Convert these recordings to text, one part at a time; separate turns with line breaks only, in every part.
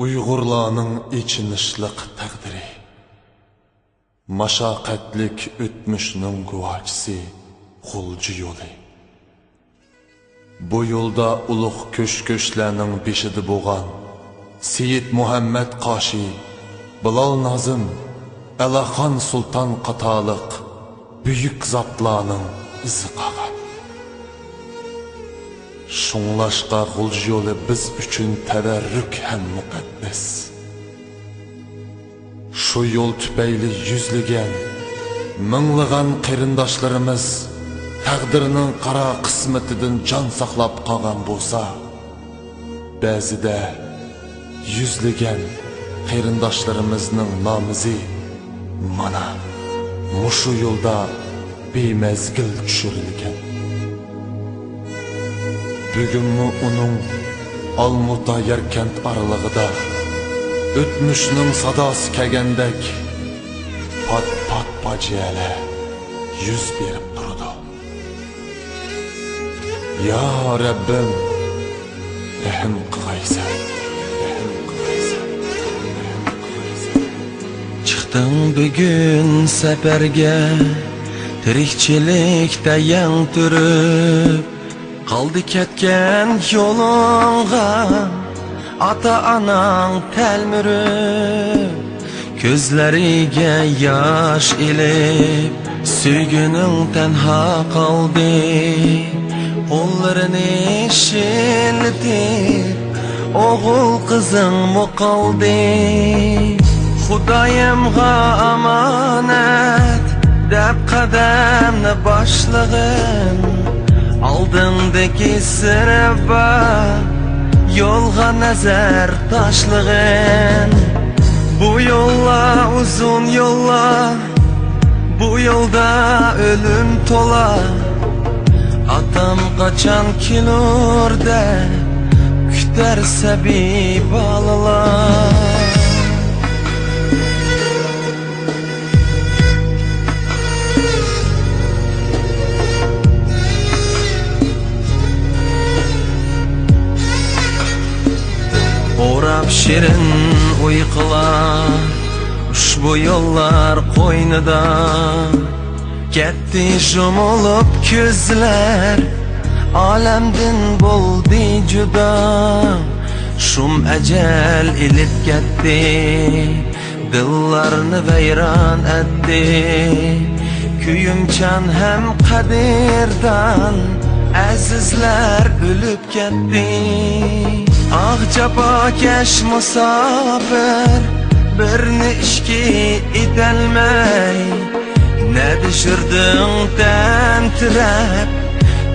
Uyg'urlarning ichinishliq taqdiri, mashaqqatlik o'tmishning guvohchisi G'ulji yo'li. Bu yo'lda ulug' ko'sh-ko'shlarning beshida bo'lgan Seyit Muhammad Qoshi, Bilal Nazim, Alaxon Sultan qatoliq buyuk zotlarning izi qolgan. Şunlaşqa G'ulji yo'li biz uchun tabarruk ham muqaddas. Shu yo'l tufayli yuzlagan, minglagan qarindoshlarimiz taqdirning qara qismatidan jon saqlab qolgan bo'lsa, ba'zida yuzlagan qarindoshlarimizning nomizi mana mushu yo'lda bemezgil tushirilgan. Bugunmi uning Almuta Yarkent aralig'ida o'tmishning sadosi kelgandek pat-pat fajialar yuz berib turdi. Ya Rabbim, rahim qilgaysan, rahim qilgaysan, rahim qilgaysan.
Chiqdim bugun safarga, tirikchilikda yang turib, qaldi ketgan yo'lingga ata-onang telmirib, ko'zlariga yosh ilib, suyguning tanha qoldi, qo'llarini shiltib, o'g'il qizing muqoldi. Xudoyimga omonat deb qadamni boshlag'in, oldindagi sirba yo'lga nazar tashlag'in. Bu yo'llar uzun yo'llar, bu yo'lda o'lim to'la. Atam qachon kelur deb kutar sabiy bolalar. O'rab shirin uyqular ushbu yo'llar qo'ynida, ketdi shumulib ko'zlar, olamdan bo'ldi juda. Shum ajal ilib ketdi, dillarni vayron etdi, kuyimchan ham qadirdan azizlar o'lib ketdi. Ah jafokash musofir, birni ishki etelmay, ne düşürdün tentirep,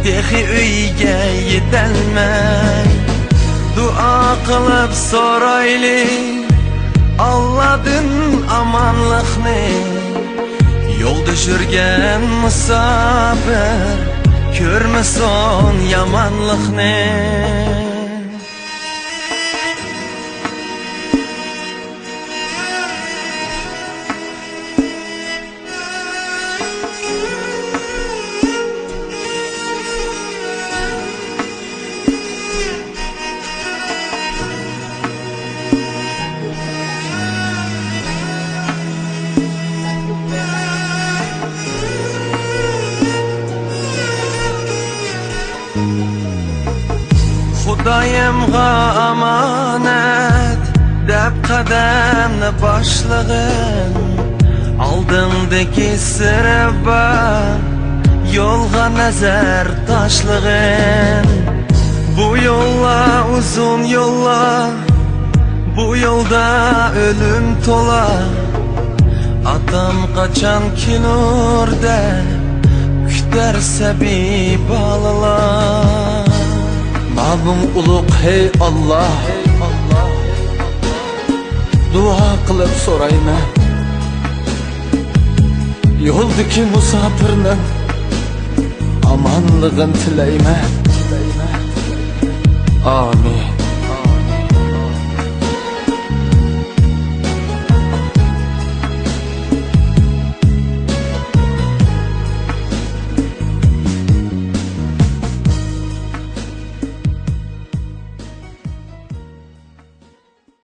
texi uyga yetelmay. Dua qilib so'rayli Allohdan amonlikni, yo'l düşürgen musofir ko'rmason yomonlikni. Xudoyimga omonat deb qadamni boshlag'in, oldindagi sirba yo'lga nazar tashlag'in. Bu yo'llar uzun yo'llar, bu yo'lda o'lim to'la. Atam qachon kelur deb kutar sabiy bolalar.
Ma'lum ulug' hey Allah, dua qilib so'rayman, yo'ldagi musofirning omonligini tilayman. Amin.